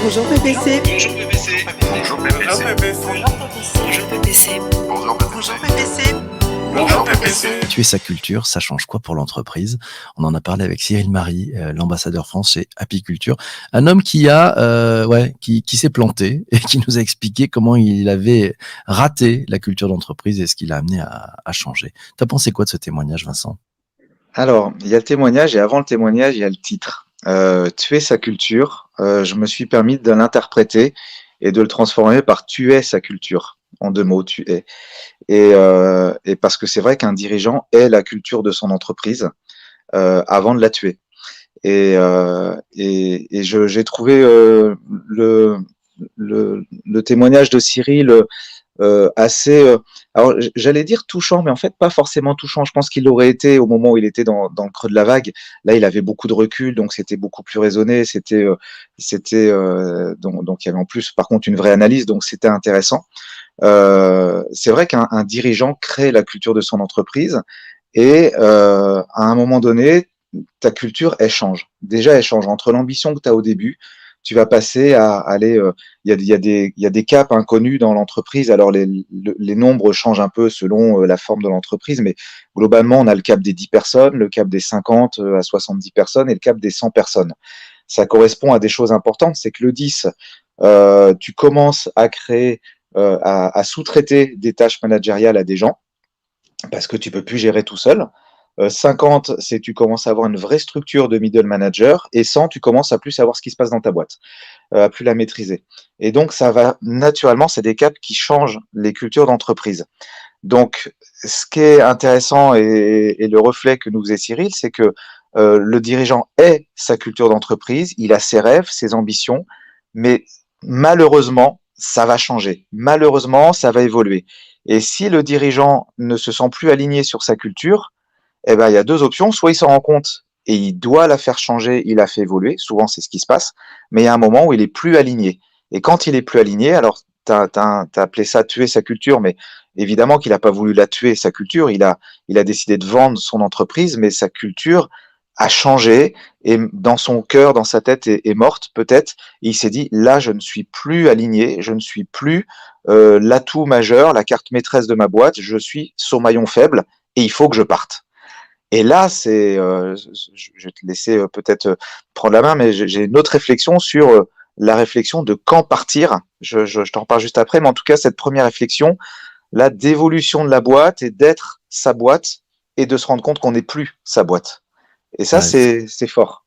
Bonjour PPC. Bonjour PPC. Bonjour PPC. Bonjour PPC. Bonjour Bonjour PPC. Bonjour PPC. Tuer sa culture, ça change quoi pour l'entreprise? On en a parlé avec Cyril Marie, l'ambassadeur France chez Apiculture, un homme qui qui s'est planté et qui nous a expliqué comment il avait raté la culture d'entreprise et ce qui l'a amené à changer. T'as pensé quoi de ce témoignage, Vincent? Alors, il y a le témoignage et avant le témoignage, il y a le titre. Tuer sa culture. Je me suis permis de l'interpréter et de le transformer par tuer sa culture. En 2 mots, tuer. Et parce que c'est vrai qu'un dirigeant est la culture de son entreprise avant de la tuer. J'ai trouvé le témoignage de Cyril assez, alors j'allais dire touchant, mais en fait pas forcément touchant. Je pense qu'il l'aurait été au moment où il était dans le creux de la vague. Là, il avait beaucoup de recul, donc c'était beaucoup plus raisonné. Donc il y avait en plus, par contre, une vraie analyse, donc c'était intéressant. C'est vrai qu'un dirigeant crée la culture de son entreprise et à un moment donné, ta culture, elle change. Déjà, elle change entre l'ambition que tu as au début. Tu vas passer à aller. Il y a des caps inconnus dans l'entreprise. Alors les nombres changent un peu selon la forme de l'entreprise, mais globalement, on a le cap des 10 personnes, le cap des 50 à 70 personnes et le cap des 100 personnes. Ça correspond à des choses importantes. C'est que le 10, tu commences à créer, à sous-traiter des tâches managériales à des gens parce que tu peux plus gérer tout seul. 50, c'est tu commences à avoir une vraie structure de middle manager, et 100, tu commences à plus savoir ce qui se passe dans ta boîte, à plus la maîtriser. Et donc, ça va naturellement, c'est des caps qui changent les cultures d'entreprise. Donc, ce qui est intéressant et le reflet que nous faisait Cyril, c'est que le dirigeant est sa culture d'entreprise, il a ses rêves, ses ambitions, mais malheureusement, ça va changer. Malheureusement, ça va évoluer. Et si le dirigeant ne se sent plus aligné sur sa culture, eh ben, il y a 2 options. Soit il s'en rend compte et il doit la faire changer, il la fait évoluer. Souvent, c'est ce qui se passe. Mais il y a un moment où il est plus aligné. Et quand il est plus aligné, alors, t'as appelé ça tuer sa culture, mais évidemment qu'il n'a pas voulu la tuer, sa culture. Il a décidé de vendre son entreprise, mais sa culture a changé et dans son cœur, dans sa tête est morte peut-être. Et il s'est dit, là, je ne suis plus aligné, je ne suis plus l'atout majeur, la carte maîtresse de ma boîte, je suis son maillon faible et il faut que je parte. Et là, je vais te laisser peut-être prendre la main, mais j'ai une autre réflexion sur la réflexion de quand partir. Je t'en parle juste après, mais en tout cas, cette première réflexion, là, d'évolution de la boîte et d'être sa boîte et de se rendre compte qu'on n'est plus sa boîte. Et ça, Ouais, c'est fort.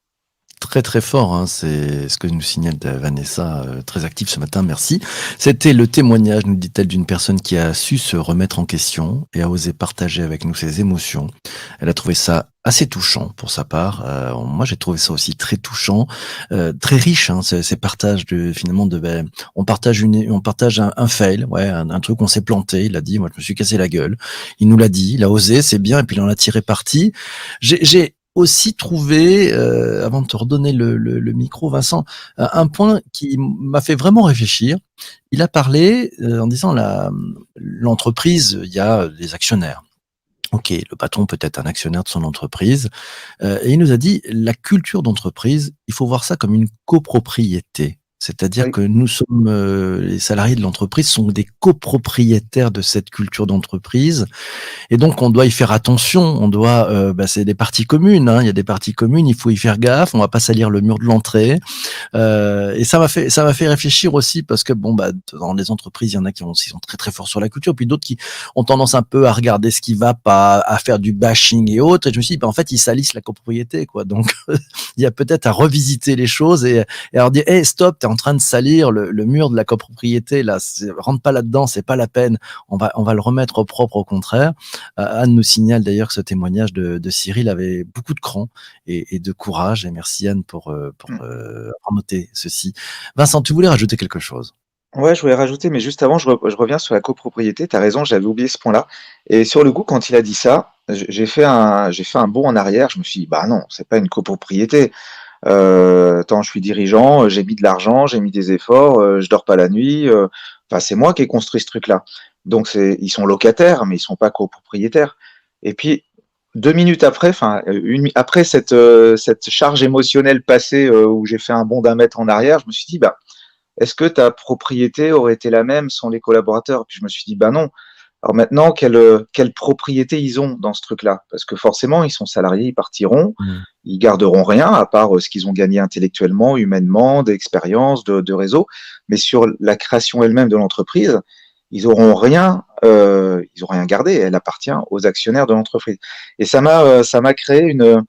très très fort, hein. C'est ce que nous signale Vanessa, très active ce matin, merci. C'était le témoignage, nous dit-elle, d'une personne qui a su se remettre en question et a osé partager avec nous ses émotions. Elle a trouvé ça assez touchant pour sa part. Moi, j'ai trouvé ça aussi très touchant, très riche, hein, ces partages on partage un fail, ouais, un truc, on s'est planté. Il a dit, moi, je me suis cassé la gueule. Il nous l'a dit, il a osé, c'est bien, et puis il en a tiré parti. J'ai aussi trouvé, avant de te redonner le micro, Vincent, un point qui m'a fait vraiment réfléchir. Il a parlé en disant l'entreprise, il y a des actionnaires. Ok, le patron peut être un actionnaire de son entreprise, et il nous a dit la culture d'entreprise, il faut voir ça comme une copropriété. C'est-à-dire Oui. que nous sommes, les salariés de l'entreprise sont des copropriétaires de cette culture d'entreprise. Et donc, on doit y faire attention. On doit, c'est des parties communes, hein. Il y a des parties communes. Il faut y faire gaffe. On va pas salir le mur de l'entrée. Et ça m'a fait réfléchir aussi parce que dans les entreprises, il y en a qui sont très très forts sur la culture, puis d'autres qui ont tendance un peu à regarder ce qui va pas, à faire du bashing et autres. Et je me suis dit, en fait, ils salissent la copropriété, quoi. Donc, il y a peut-être à revisiter les choses et à leur dire, hey, stop, t'es en train de salir le mur de la copropriété, là. Rentre pas là-dedans, c'est pas la peine. On va le remettre au propre, au contraire. Anne nous signale d'ailleurs que ce témoignage de Cyril avait beaucoup de cran et de courage. Et merci Anne pour noter ceci. Vincent, tu voulais rajouter quelque chose? Ouais, je voulais rajouter, mais juste avant, je reviens sur la copropriété. Tu as raison, j'avais oublié ce point-là. Et sur le coup, quand il a dit ça, j'ai fait un bond en arrière. Je me suis dit, bah non, c'est pas une copropriété. Attends, je suis dirigeant, j'ai mis de l'argent, j'ai mis des efforts, je dors pas la nuit. Enfin, c'est moi qui ai construit ce truc-là. Donc, ils sont locataires, mais ils sont pas copropriétaires. Et puis, 2 minutes après, après cette charge émotionnelle passée où j'ai fait un bond d'1 mètre en arrière, je me suis dit, bah est-ce que ta propriété aurait été la même sans les collaborateurs? Puis je me suis dit, bah non. Alors maintenant, quelle propriété ils ont dans ce truc-là? Parce que forcément, ils sont salariés, ils partiront, Mmh. ils garderont rien à part ce qu'ils ont gagné intellectuellement, humainement, d'expérience, de réseau. Mais sur la création elle-même de l'entreprise, ils auront rien gardé. Elle appartient aux actionnaires de l'entreprise. Et ça m'a créé une, euh,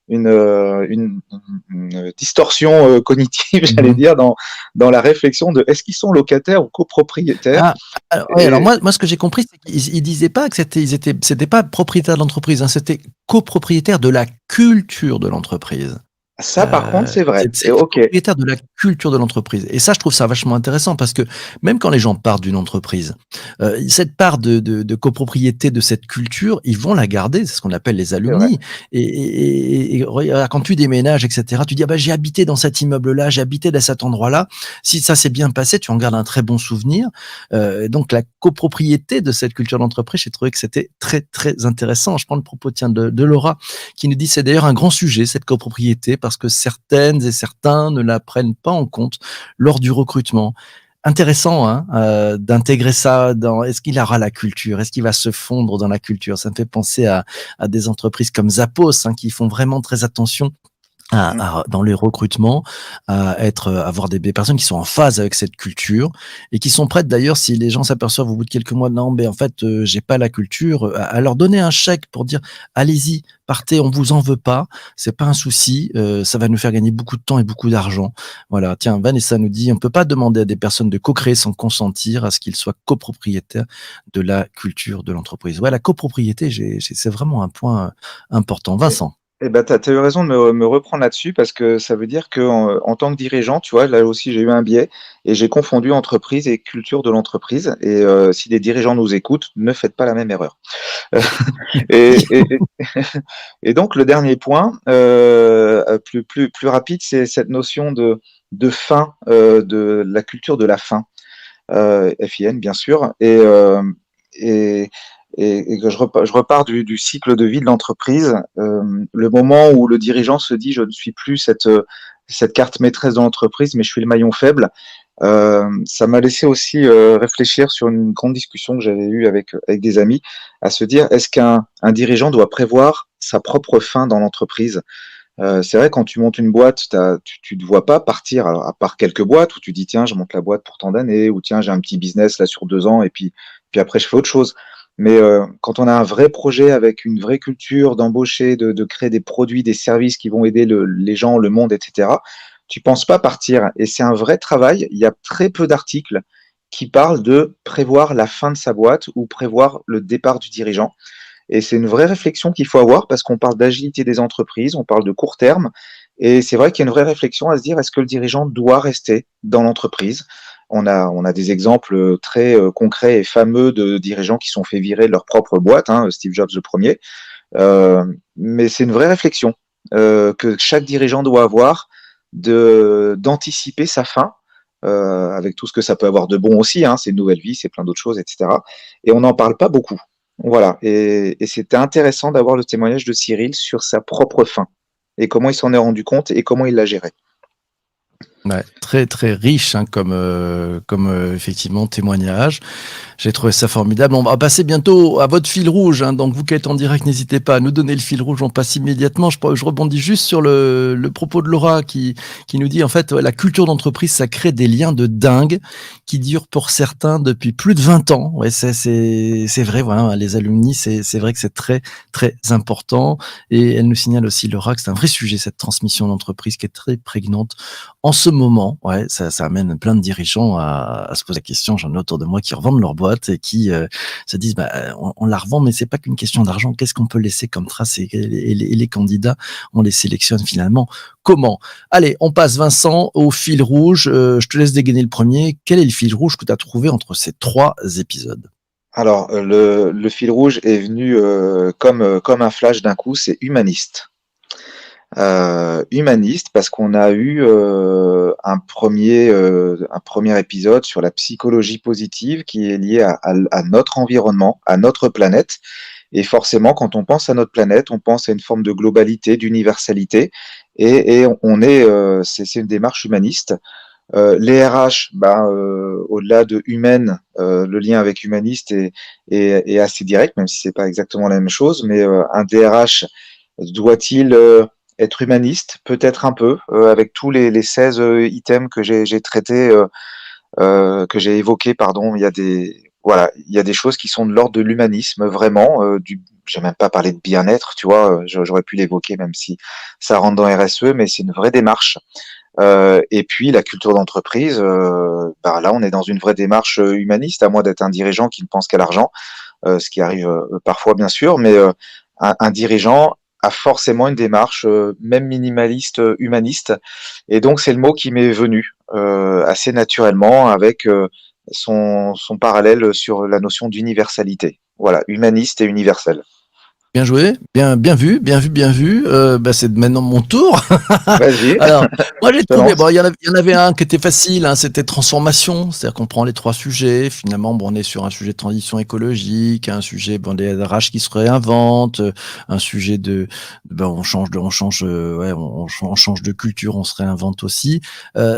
une, une distorsion cognitive, j'allais Mmh. dire, dans la réflexion de est-ce qu'ils sont locataires ou copropriétaires? Ah, alors, ouais, alors Et moi, ce que j'ai compris, c'est qu'ils disaient pas que c'était pas propriétaire de l'entreprise, hein, c'était copropriétaire de la culture de l'entreprise. ça, par contre, c'est vrai. Et C'est ok, propriétaire de la culture de l'entreprise. Et ça, je trouve ça vachement intéressant parce que même quand les gens partent d'une entreprise, cette part de copropriété de cette culture, ils vont la garder. C'est ce qu'on appelle les c'est vrai. alumni. Et regarde, quand tu déménages, etc., tu dis, ah bah, j'ai habité dans cet immeuble-là, j'ai habité dans cet endroit-là. Si ça s'est bien passé, tu en gardes un très bon souvenir. Donc, la copropriété de cette culture d'entreprise, j'ai trouvé que c'était très, très intéressant. Je prends le propos, tiens, de Laura, qui nous dit, c'est d'ailleurs un grand sujet, cette copropriété, parce que certaines et certains ne la prennent pas en compte lors du recrutement. Intéressant, hein, d'intégrer ça dans. Est-ce qu'il aura la culture? Est-ce qu'il va se fondre dans la culture? Ça me fait penser à des entreprises comme Zappos, hein, qui font vraiment très attention Mm. dans les recrutements, avoir des personnes qui sont en phase avec cette culture et qui sont prêtes d'ailleurs, si les gens s'aperçoivent au bout de quelques mois, non, mais en fait, j'ai pas la culture, à leur donner un chèque pour dire, allez-y, partez, on vous en veut pas, c'est pas un souci, ça va nous faire gagner beaucoup de temps et beaucoup d'argent. Voilà. Tiens, Vanessa nous dit, on peut pas demander à des personnes de co-créer sans consentir à ce qu'ils soient copropriétaires de la culture de l'entreprise. Ouais, la copropriété, c'est vraiment un point important. Vincent. Eh ben, tu as eu raison de me reprendre là-dessus parce que ça veut dire que en tant que dirigeant, tu vois, là aussi j'ai eu un biais et j'ai confondu entreprise et culture de l'entreprise. Et si des dirigeants nous écoutent, ne faites pas la même erreur. Et, et, et- et donc le dernier point, plus rapide, c'est cette notion de fin, de la culture de la fin. FIN bien sûr, et, et que je repars du cycle de vie de l'entreprise, le moment où le dirigeant se dit je ne suis plus cette carte maîtresse de l'entreprise, mais je suis le maillon faible, ça m'a laissé aussi réfléchir sur une grande discussion que j'avais eue avec des amis, à se dire est-ce qu'un dirigeant doit prévoir sa propre fin dans l'entreprise? C'est vrai, quand tu montes une boîte, tu te vois pas partir, alors, à part quelques boîtes où tu dis tiens, je monte la boîte pour tant d'années, ou tiens, j'ai un petit business là sur 2 ans, et puis après, je fais autre chose. Mais quand on a un vrai projet avec une vraie culture d'embaucher, de créer des produits, des services qui vont aider les gens, le monde, etc., tu penses pas partir. Et c'est un vrai travail. Il y a très peu d'articles qui parlent de prévoir la fin de sa boîte ou prévoir le départ du dirigeant. Et c'est une vraie réflexion qu'il faut avoir parce qu'on parle d'agilité des entreprises, on parle de court terme. Et c'est vrai qu'il y a une vraie réflexion à se dire est-ce que le dirigeant doit rester dans l'entreprise? On a des exemples très concrets et fameux de dirigeants qui sont fait virer de leur propre boîte, hein, Steve Jobs le premier. Mais c'est une vraie réflexion que chaque dirigeant doit avoir d'anticiper sa fin, avec tout ce que ça peut avoir de bon aussi, hein, c'est une nouvelle vie, c'est plein d'autres choses, etc. Et on n'en parle pas beaucoup. Voilà, et c'était intéressant d'avoir le témoignage de Cyril sur sa propre fin et comment il s'en est rendu compte et comment il l'a géré. Ouais, très très riche, hein, comme effectivement témoignage. J'ai trouvé ça formidable. On va passer bientôt à votre fil rouge, hein. Donc vous qui êtes en direct, n'hésitez pas à nous donner le fil rouge. On passe immédiatement. Je rebondis juste sur le propos de Laura qui nous dit en fait, ouais, la culture d'entreprise, ça crée des liens de dingue qui durent pour certains depuis plus de 20 ans. Ouais, c'est vrai. Voilà, les alumni, c'est vrai que c'est très très important. Et elle nous signale aussi, Laura, que c'est un vrai sujet, cette transmission d'entreprise qui est très prégnante en ce moment. Ouais, ça amène plein de dirigeants à se poser la question. J'en ai autour de moi qui revendent leur boîte et qui se disent on la revend, mais c'est pas qu'une question d'argent. Qu'est-ce qu'on peut laisser comme trace? Et les candidats, on les sélectionne finalement comment? Allez, on passe, Vincent, au fil rouge. Je te laisse dégainer le premier. Quel est le fil rouge que tu as trouvé entre ces 3 épisodes? Alors, le fil rouge est venu comme un flash d'un coup, c'est humaniste. Humaniste parce qu'on a eu un premier épisode sur la psychologie positive qui est liée à notre environnement, à notre planète. Et forcément, quand on pense à notre planète, on pense à une forme de globalité, d'universalité. Et c'est une démarche humaniste. Les RH, au-delà de humaine, le lien avec humaniste est assez direct, même si c'est pas exactement la même chose. Mais un DRH doit-il être humaniste? Peut-être un peu, avec tous les 16 items que j'ai traités, que j'ai évoqués, pardon. Il y a des choses qui sont de l'ordre de l'humanisme, vraiment. J'ai même pas parlé de bien-être, tu vois. J'aurais pu l'évoquer, même si ça rentre dans RSE, mais c'est une vraie démarche. Et puis la culture d'entreprise, là on est dans une vraie démarche humaniste, à moins d'être un dirigeant qui ne pense qu'à l'argent, ce qui arrive parfois bien sûr, mais un dirigeant a forcément une démarche même minimaliste, humaniste, et donc c'est le mot qui m'est venu assez naturellement avec son parallèle sur la notion d'universalité. Voilà, humaniste et universel. Bien joué, bien vu, bien vu, bien vu. C'est maintenant mon tour. Vas-y, Alors, moi j'ai je te trouvé, lance. il y en avait un qui était facile, hein, c'était transformation, c'est-à-dire qu'on prend les 3 sujets, finalement, on est sur un sujet de transition écologique, un sujet, des RH qui se réinventent, un sujet on change de culture, on se réinvente aussi.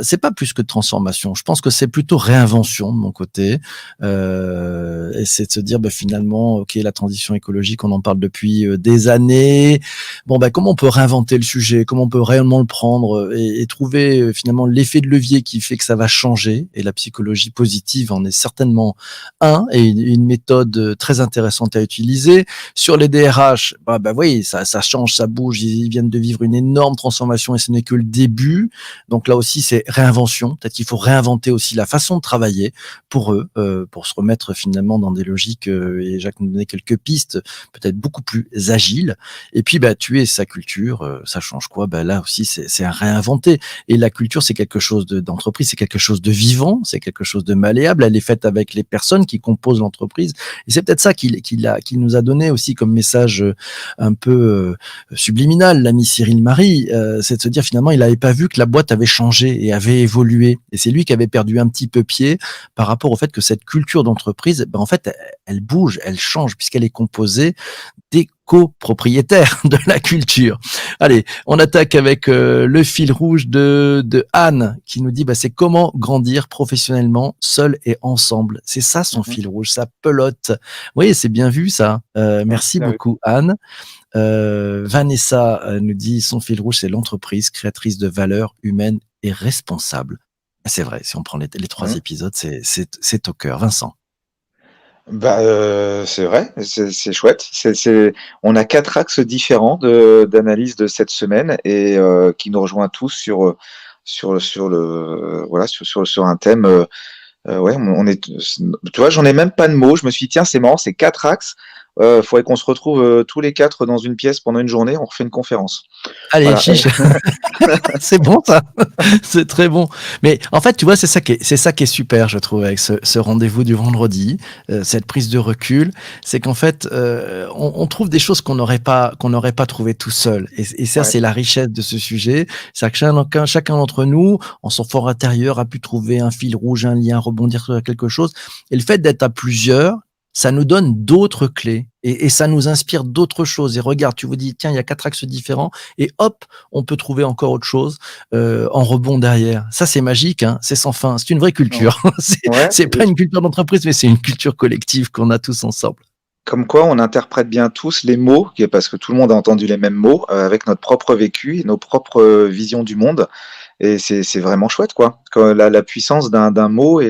C'est pas plus que de transformation, je pense que c'est plutôt réinvention de mon côté, et c'est de se dire, finalement, ok, la transition écologique, on en parle depuis des années. Comment on peut réinventer le sujet, comment on peut réellement le prendre et trouver finalement l'effet de levier qui fait que ça va changer. Et la psychologie positive en est certainement un et une méthode très intéressante à utiliser. Sur les DRH, oui, ça change, ça bouge. Ils viennent de vivre une énorme transformation et ce n'est que le début. Donc là aussi, c'est réinvention. Peut-être qu'il faut réinventer aussi la façon de travailler pour eux, pour se remettre finalement dans des logiques. Et Jacques nous donnait quelques pistes, peut-être beaucoup plus agiles. Et puis, tuer sa culture, ça change quoi? Là aussi, c'est à réinventer. Et la culture, c'est quelque chose d'entreprise, c'est quelque chose de vivant, c'est quelque chose de malléable. Elle est faite avec les personnes qui composent l'entreprise. Et c'est peut-être ça qu'il nous a donné aussi comme message un peu subliminal, l'ami Cyril Marie, c'est de se dire finalement, il n'avait pas vu que la boîte avait changé et avait évolué. Et c'est lui qui avait perdu un petit peu pied par rapport au fait que cette culture d'entreprise, en fait, elle bouge, elle change puisqu'elle est composée des copropriétaires de la culture. Allez, on attaque avec le fil rouge de Anne qui nous dit c'est comment grandir professionnellement seul et ensemble. C'est ça son fil rouge, ça pelote. Oui, c'est bien vu ça. Merci beaucoup Anne. Vanessa nous dit son fil rouge c'est l'entreprise créatrice de valeurs humaines et responsable. C'est vrai, si on prend les 3 épisodes, c'est au cœur. Vincent. C'est vrai, c'est chouette. On a 4 axes différents d'analyse de cette semaine et qui nous rejoint tous sur un thème. On est, tu vois, j'en ai même pas de mots. Je me suis dit, tiens, c'est marrant, c'est 4 axes. Faudrait qu'on se retrouve tous les 4 dans une pièce pendant une journée. On refait une conférence. Allez, Voilà. chiche. C'est bon ça, c'est très bon. Mais en fait, tu vois, c'est ça qui est super, je trouve, avec ce rendez-vous du vendredi, cette prise de recul, c'est qu'en fait, on trouve des choses qu'on n'aurait pas trouvé tout seul. Et ça, c'est la richesse de ce sujet. C'est que chacun d'entre nous, en son fort intérieur, a pu trouver un fil rouge, un lien, rebondir sur quelque chose. Et le fait d'être à plusieurs, ça nous donne d'autres clés et ça nous inspire d'autres choses. Et regarde, tu vous dis, tiens, il y a 4 axes différents et hop, on peut trouver encore autre chose en rebond derrière. Ça, c'est magique, hein, c'est sans fin. C'est une vraie culture. C'est pas une culture d'entreprise, mais c'est une culture collective qu'on a tous ensemble. Comme quoi, on interprète bien tous les mots, parce que tout le monde a entendu les mêmes mots, avec notre propre vécu et nos propres visions du monde. Et c'est vraiment chouette, quoi. La puissance d'un mot et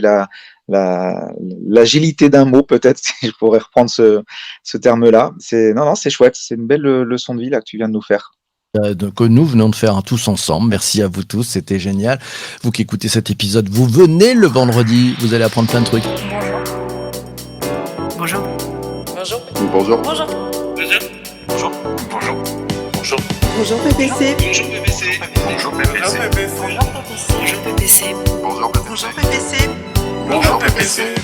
l'agilité d'un mot, peut-être, si je pourrais reprendre ce terme-là. C'est chouette. C'est une belle leçon de vie là que tu viens de nous faire. Que nous venons de faire tous ensemble. Merci à vous tous, c'était génial. Vous qui écoutez cet épisode, vous venez le vendredi, vous allez apprendre plein de trucs. Bonjour. Bonjour. Bonjour. Bonjour. Bonjour. Bonjour. Bonjour. Bonjour PPC. Bonjour BBC. Bonjour BBC. Bonjour PPC. Bonjour PPC. Bonjour BBC. Bonjour PPC. Bonjour PPC.